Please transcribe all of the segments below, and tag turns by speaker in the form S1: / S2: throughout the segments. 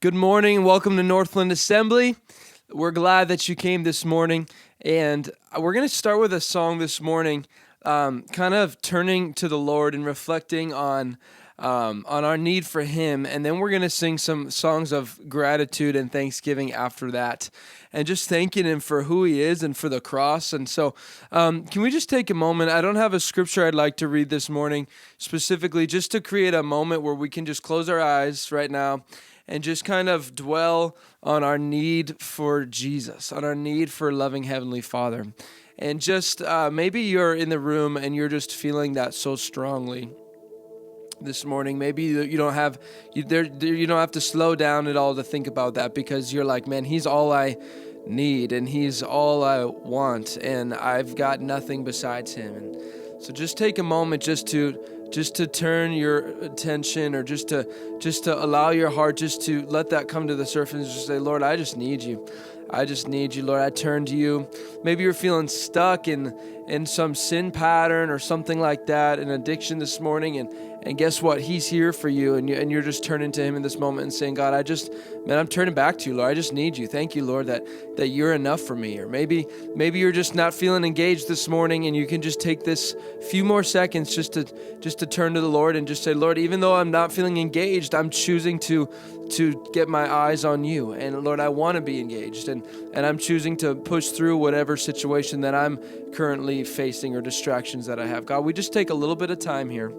S1: Good morning and welcome to NorthLand Assembly. We're glad that you came this morning, and we're going to start with a song this morning, kind of turning to the Lord and reflecting on our need for Him, and then we're going to sing some songs of gratitude and thanksgiving after that, and just thanking Him for who He is and for the cross. And so can we just take a moment? I don't have a scripture I'd like to read this morning specifically, just to create a moment where we can just close our eyes right now and just kind of dwell on our need for Jesus, on our need for a loving Heavenly Father. And just maybe you're in the room and you're just feeling that so strongly this morning. Maybe you don't have to slow down at all to think about that, because you're like, man, He's all I need and He's all I want, and I've got nothing besides Him. And so just take a moment just to turn your attention, or just to allow your heart just to let that come to the surface and just say, Lord, I just need you. I just need you, Lord. I turn to you. Maybe you're feeling stuck in some sin pattern or something like that, an addiction this morning, and guess what? He's here for you, and you're just turning to Him in this moment and saying, God, I'm turning back to you, Lord. I just need you. Thank you, Lord, that you're enough for me. Or maybe you're just not feeling engaged this morning, and you can just take this few more seconds just to turn to the Lord and just say, Lord, even though I'm not feeling engaged, I'm choosing to get my eyes on you. And Lord, I want to be engaged, and I'm choosing to push through whatever situation that I'm currently facing or distractions that I have. God, we just take a little bit of time here.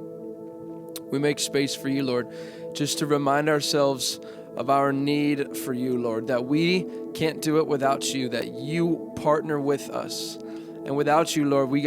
S1: We make space for you, Lord, just to remind ourselves of our need for you, Lord, that we can't do it without you, that you partner with us. And without you, Lord, we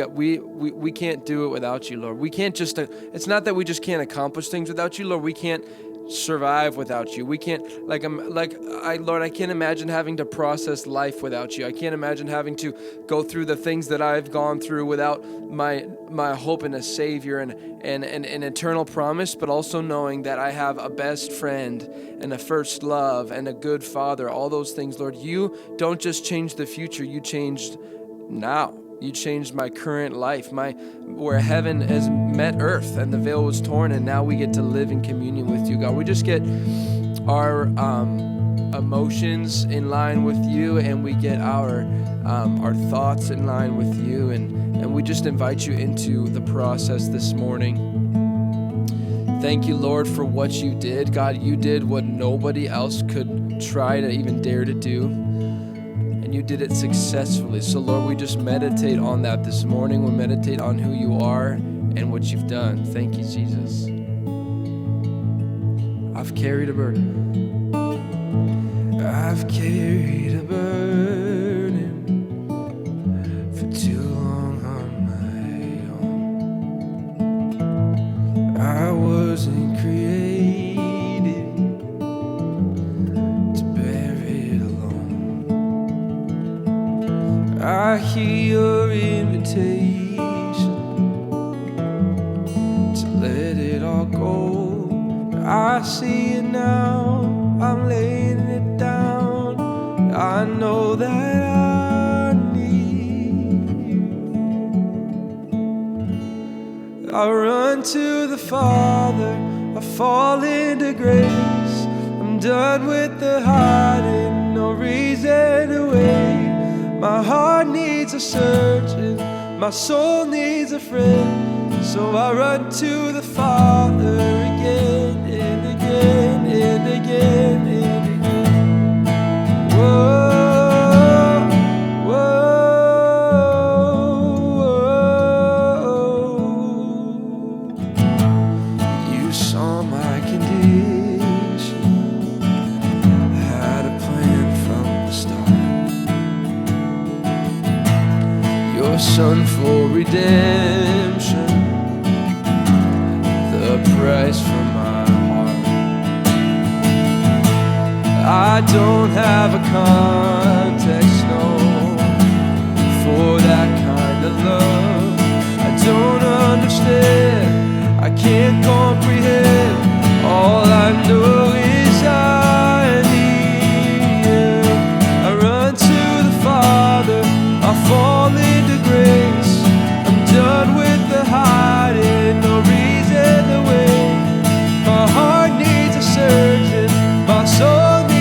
S1: can't do it without you, Lord. We can't just, it's not that we just can't accomplish things without you, Lord. We can't survive without you. We can't, Lord, I can't imagine having to process life without you. I can't imagine having to go through the things that I've gone through without my hope in a Savior and an eternal promise, but also knowing that I have a best friend and a first love and a good Father. All those things, Lord, you don't just change the future, you changed now. You changed my current life, where heaven has met earth and the veil was torn, and now we get to live in communion with you, God. We just get our emotions in line with you, and we get our thoughts in line with you, and we just invite you into the process this morning. Thank you, Lord, for what you did. God, you did what nobody else could try to even dare to do. And you did it successfully. So, Lord, we just meditate on that this morning. We meditate on who you are and what you've done. Thank you, Jesus. I've carried a burden. I've carried a burden for too long on my own. I wasn't created I hear your invitation to let it all go. I see it now, I'm laying it down. I know that I need you. I run to the Father, I fall into grace. I'm done with the hiding, no reason to wait. My heart needs a surgeon, my soul needs a friend. So I run to the Father again and again and again and again. Whoa, whoa. You saw my condition, had a plan from the start. Your Son for redemption, the price for my heart. I don't have a context, no, for that kind of love. I don't understand, I can't comprehend. All I know is I need you. I run to the Father, I fall into grace. I'm done with the hiding, no reason to wait. My heart needs a surgeon, my soul needs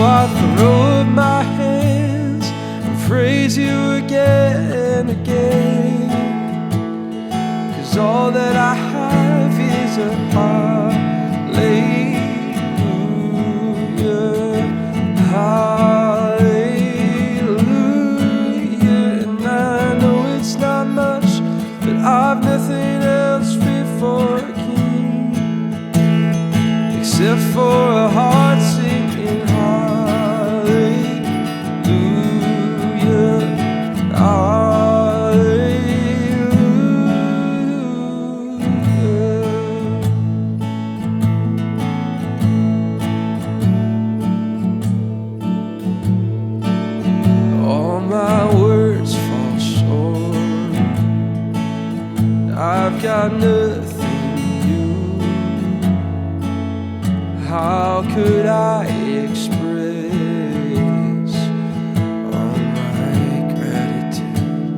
S1: I throw up my hands and praise you again and again. 'Cause all that I have is a hallelujah, hallelujah. And I know it's not much, but I've nothing else fit for a king except for a heart singing hallelujah, hallelujah. All my words fall short. I've got nothing new. How could I express all my gratitude?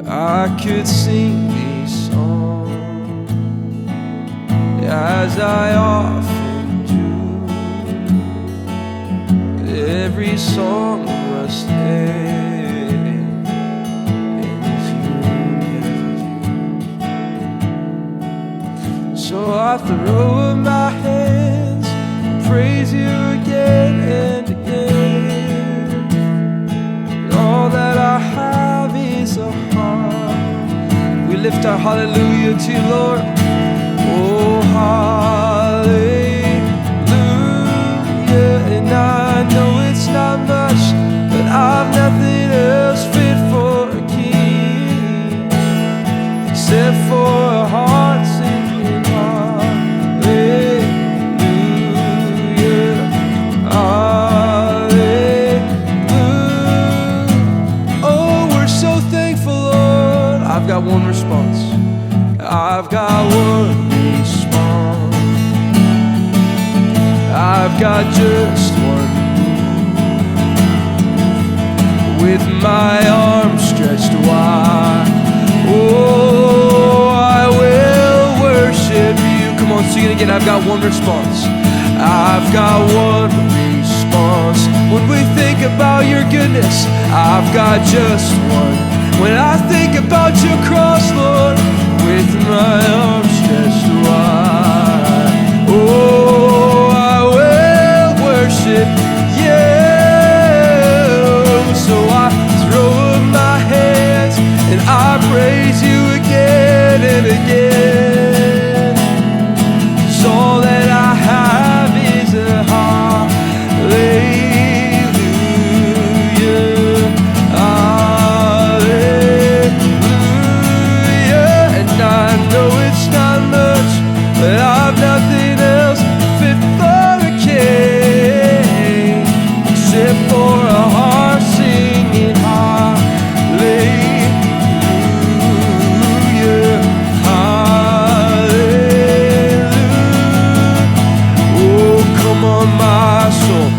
S1: I could sing these songs as I often do. Every song must end, and you never do. So I throw up my hands and praise you again and again. All that I have is a heart. We lift our hallelujah to you, Lord. Oh, hallelujah. And I know it's not much, but I've nothing else fit for a king except for a heart singing hallelujah, hallelujah. Oh, we're so thankful, Lord. I've got one response. I've got one response. I've got just one move with my arms stretched wide. Oh, I will worship you. Come on, sing it again. I've got one response. I've got one response. When we think about your goodness, I've got just one. When I think about your cross, Lord, with my arms stretched wide. Oh, I will worship you. So I throw up my hands and I praise you again and again. 'Cause all that I have is a hallelujah, hallelujah. And I know it's not much, but I've nothing else fit for a king except for a heart singing hallelujah, hallelujah. Oh, come on, my soul.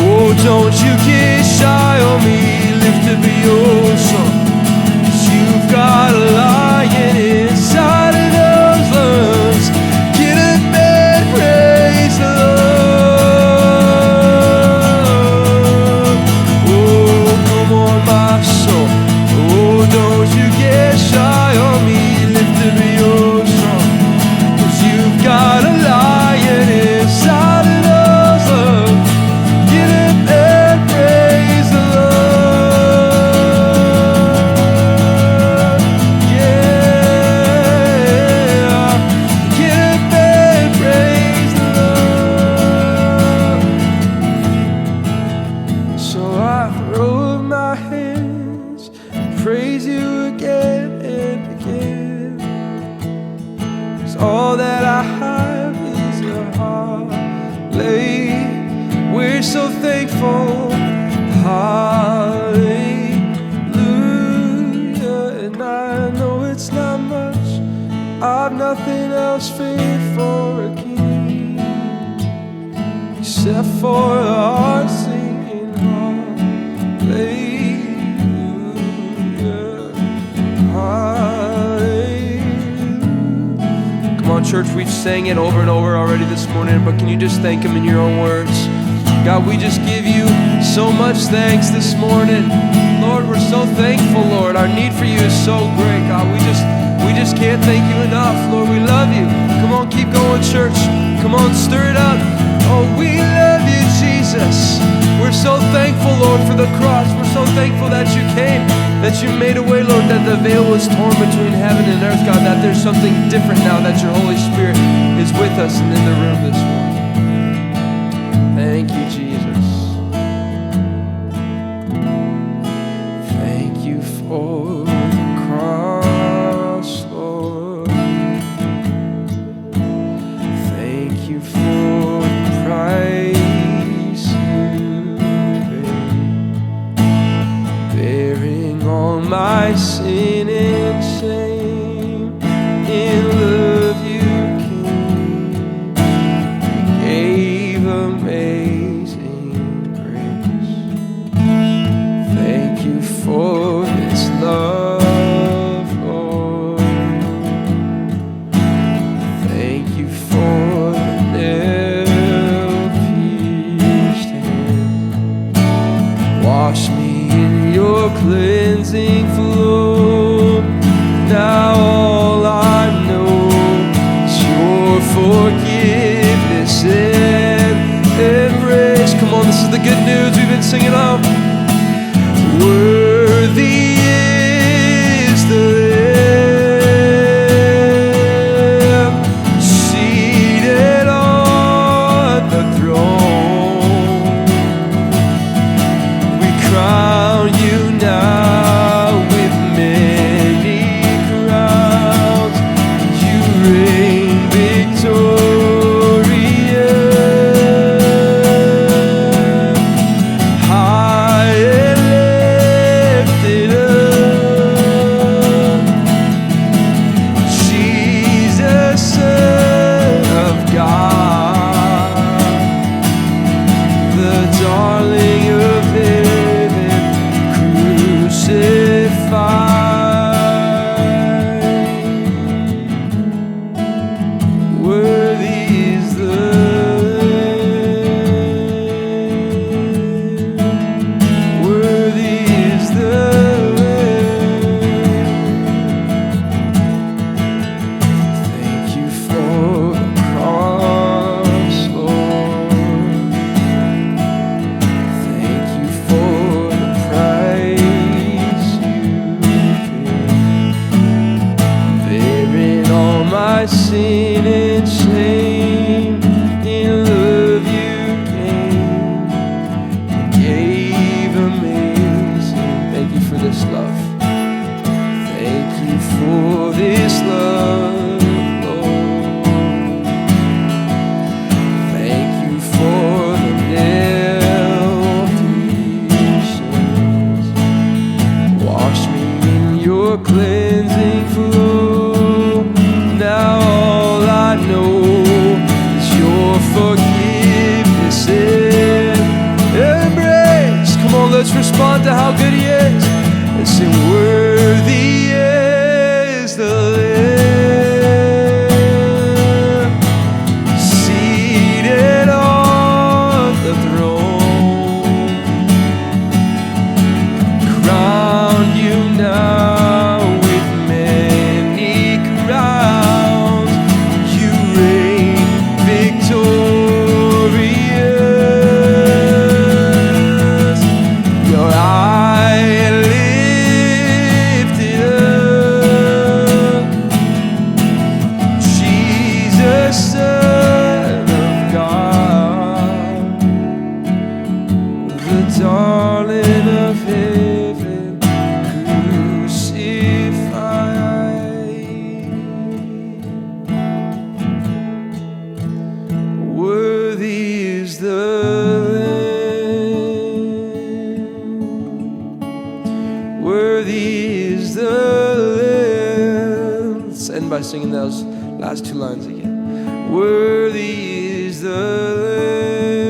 S1: Oh, don't you get shy on me. Lift up your song. 'Cause you've got a lion inside of those lungs. Get up and praise the Lord. Oh, come on, my soul. Oh, don't you get shy on me. Lift up your song. 'Cause you've got a lion inside of those lungs. Get up and praise the Lord. Yeah. Get up and praise the Lord. So I throw up my hands and praise you again and again. 'Cause all that I have is a hallelujah. We're so thankful. Hallelujah. And I know it's not much. I've nothing else fit for a king except for a heart singing hallelujah, hallelujah. Come on, on, church, we've sang it over and over already this morning, but can you just thank him in your own words? God, we just give you so much thanks this morning. Lord, we're so thankful, Lord. Our need for you is so great, God. We just can't thank you enough. Lord, we love you. Come on, keep going, church. Come on, stir it up. Oh, we love you, Jesus. We're so thankful, Lord, for the cross. We're so thankful that you came, that you made a way, Lord, that the veil was torn between heaven and earth, God, that there's something different now, that your Holy Spirit is with us and in the room this morning. Thank you, Jesus. Thank you for the cross, Lord. Thank you for the price you paid, bearing all my sin and shame. In love you gave amazing grace. Thank you for this love, Lord. Thank you for the nail-pierced hands. Wash me in your cleansing flow. Now all I know is your forgiveness and embrace. Come on, this is the good news we've been singing out. Worthy is the Lamb seated on the throne. We crown you now with many crowns. You reign victorious, high and lifted up. Jesus, Son of God, the darling of heaven, crucified. Worthy is the Lamb. Worthy is the Lamb. Thank you for the cross, Lord. Thank you for the price you paid, bearing all my sin and shame. In love you came and gave amazing. Thank you for this love. Thank you for this love, Lord. Thank you for the nail-pierced. Wash me in your cleansing flow. Now all I know is your forgiveness and embrace. Come on, let's respond to how good he is and sing, worthy is the Lamb seated on the throne. Crown you now with many crowns. You reign victorious. Your eye lifted up. Jesus, Son of God, the darling of heaven, crucified. Worthy is the Lamb. Worthy is the Lamb. Let's end by singing those last two lines again. Worthy is the Lamb.